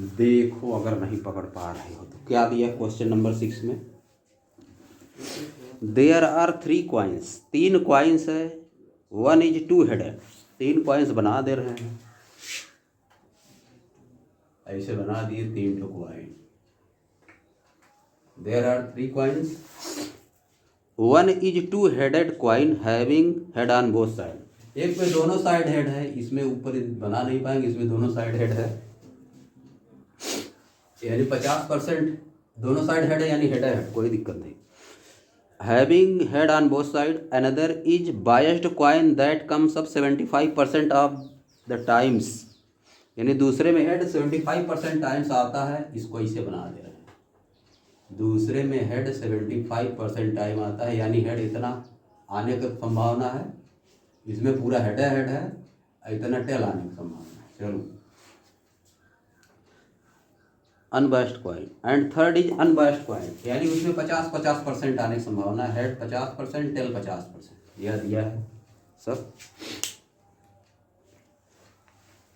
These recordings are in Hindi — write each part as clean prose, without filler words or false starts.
देखो अगर नहीं पकड़ पा रहे हो तो क्या दिया क्वेश्चन नंबर 6 में, देयर आर 3 कॉइन्स, 3 कॉइन्स है, 1 इज 2 हेडेड, 3 कॉइन्स बना दे रहे हैं, ऐसे बना दिए 3 ठो coin. There are 3 coins, 1 is 2 headed coin having head on both side. एक पे दोनों साइड हेड है, इसमें ऊपर बना नहीं पाएंगे, इसमें दोनों साइड हेड है, यानी 50% दोनों साइड हेड है, यानी हेड है हेड, कोई दिक्कत नहीं। Having head on both side, another is biased coin that comes up 75% of the times, यानी दूसरे में हेड 75% टाइम्स आता है, इसको इसे बना दे रहे हैं। दूसरे में हेड 75% टाइम आता है, यानी हेड इतना आने की संभावना है, इसमें पूरा हेड है, इतना टेल आने की संभावना है। चलो, unbiased coin, and third is unbiased coin, यानी उसमें 50% आने की संभावना है, हेड 50%, टेल 50%, यह दिया है सब।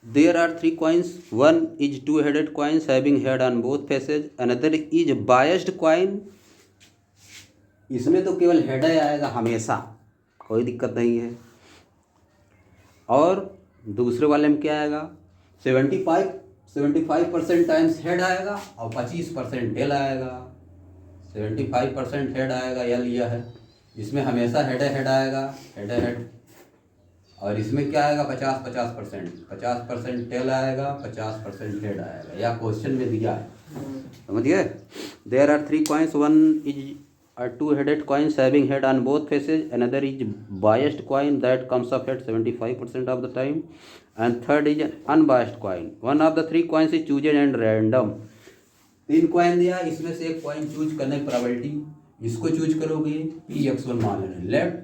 There are 3 coins, 1 is 2 headed coins having head on both faces, another is biased coin, इसमें तो केवल हेड ही आएगा हमेशा, कोई दिक्कत नहीं है। और दूसरे वाले में क्या आएगा, 75% टाइम्स हेड आएगा और 25% टेल आएगा। 75% हेड आएगा, यह लिया है, इसमें हमेशा हेड आएगा, हेड, और इसमें क्या आएगा 50% टेल आएगा, 50% हेड आएगा, यह क्वेश्चन में दिया है, समझिए। There are 3 coins, 1 is 2 headed coins having head on both faces, another is biased coin that comes up at 75% of the time, and third is unbiased coin. One of the 3 coins is chosen and random. 3 coin दिया, इसमें से एक कॉइन चूज करने की प्रोबेबिलिटी, इसको चूज करोगे Px1 मान लेना। Left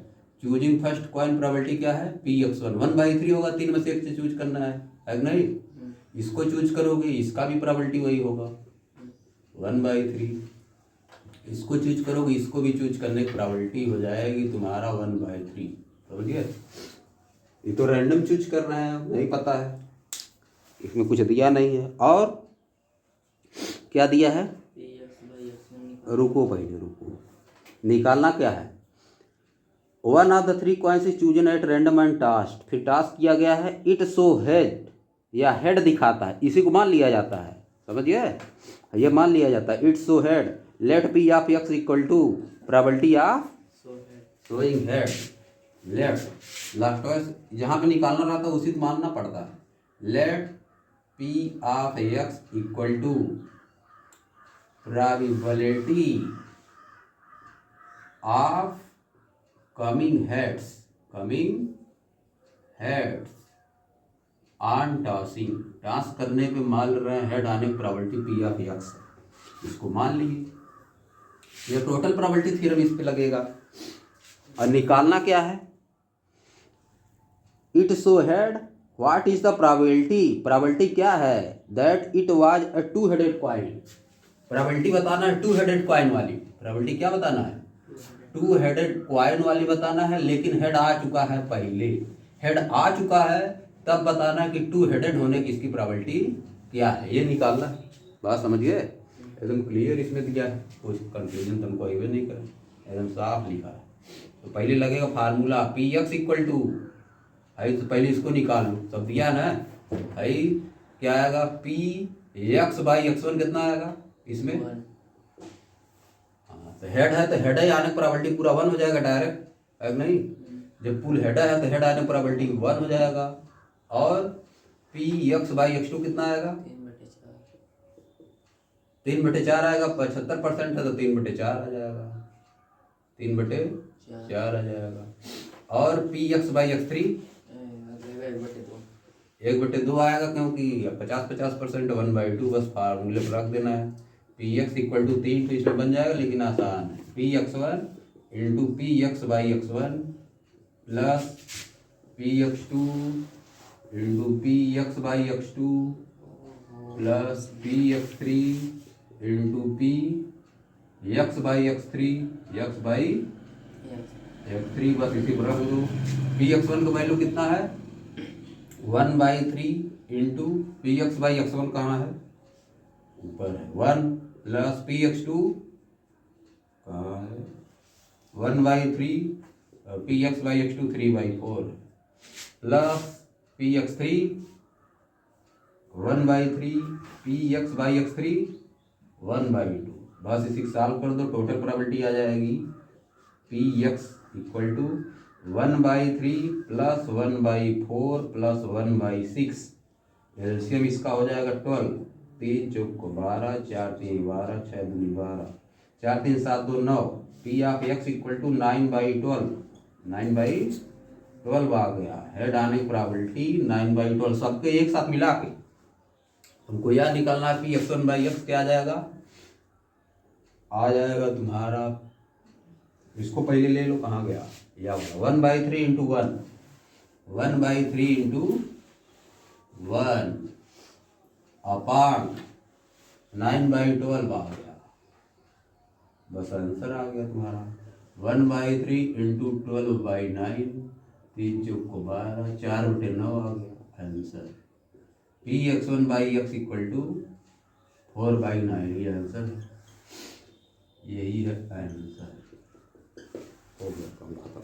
choosing first coin probability क्या है, Px1 1/3 होगा, 3 में से एक से चूज करना है कि नहीं। इसको चूज करोगे, इसका भी प्रोबेबिलिटी वही होगा 1/3। इसको चूज करोगे, इसको भी चूज करने की प्रोबेबिलिटी हो जाएगी तुम्हारा 1/3, समझिए। ये तो रैंडम चूज कर रहे हैं, नहीं पता है, इसमें कुछ दिया नहीं है। और क्या दिया है, रुको पहले रुको, निकालना क्या है। 1 of the 3 coins is chosen at random and task, फिर टास्क किया गया है, इट शो हेड, या हेड दिखाता है, इसी को मान लिया जाता है, समझिए, ये मान लिया जाता है, it show head, let P of X equal to probability of showing head. Let last जहाँ पे निकालना रहता है उसी को मानना पड़ता है। Let P of X equal to probability of coming heads on tossing, toss करने पे मान रहे हैं हेड आने की प्रोबेबिलिटी P ऑफ X, इसको मान लीजिए। ये टोटल प्रोबेबिलिटी थ्योरम इस पे लगेगा। और निकालना क्या है, it show head, what is the probability क्या है, that it was a 2 headed coin. Probability बताना है 2 हेडेड कॉइन वाली, प्रोबेबिलिटी क्या बताना है, 2 हेडेड कॉइन वाली बताना है, लेकिन हेड आ चुका है पहले, हेड आ चुका है तब बताना है कि 2 हेडेड होने की इसकी प्रोबेबिलिटी क्या है, ये निकालना है। बात समझिए, एकदम क्लियर इसमें दिया है, कोई कंफ्यूजन तुमको अभी नहीं करें, एकदम साफ लिखा है। तो पहले लगेगा फार्मूला Px इक्वल टू, भाई तो पहले इसको निकाल लो, सब दिया ना भाई, क्या आएगा Px/x1 कितना आएगा इसमें, हाँ तो हेड है तो हेड ही आने की प्रोबेबिलिटी पूरा 1 हो जाएगा डायरेक्ट, है नहीं। जब फुल हेड है तो हेड आने की प्रोबेबिलिटी 1 हो जाएगा, और Px/x2 कितना आएगा 3/4 आएगा, 75% है तो 3/4 आ जाएगा, 3/4 आ जाएगा। और Px/x3 1/2 आएगा, क्योंकि 50% 1/2, बस फार्मूले पर रख देना है। Px इक्वल टू 3 तो इसमें बन जाएगा, लेकिन आसान है, Px1 into Px/x1 plus Px2 into Px/x2 plus Px3 into Px/x3 x/x3, बस इसी पर रख दो। Px1 का वैल्यू कितना है 1/3 इंटू Px/x1 कहाँ है ऊपर है 1 प्लस पी एक्स टू कहाँ है 1/3 P X by X two 3/4 plus P X three 1/3 P X by X three 1/2 बस इसी सॉल्व कर दो टोटल प्रोबेबिलिटी आ जाएगी P X equal to 1/3 plus 1/4 plus 1/6 LCM इसका हो जाएगा 12 3 चौक को 12 4 3 12 6 2 12 4 3 7 2 9 P of X equal to 9/12 9/12 आ गया हेड आने की प्रोबेबिलिटी 9/12 सबके एक साथ मिला के हमको यह निकालना है कि x1/x क्या आ जाएगा तुम्हारा इसको पहले ले लो कहाँ गया या 1/3 इंटू 1/3 इंटू 1 अपॉन 9/12 आ गया बस आंसर आ गया तुम्हारा 1/3 इंटू 12/9 3 चौक को 12 4/9 आ गया answer P x1/x equal to 4/9 ये आंसर है यही है आंसर हो गया काम खत्म।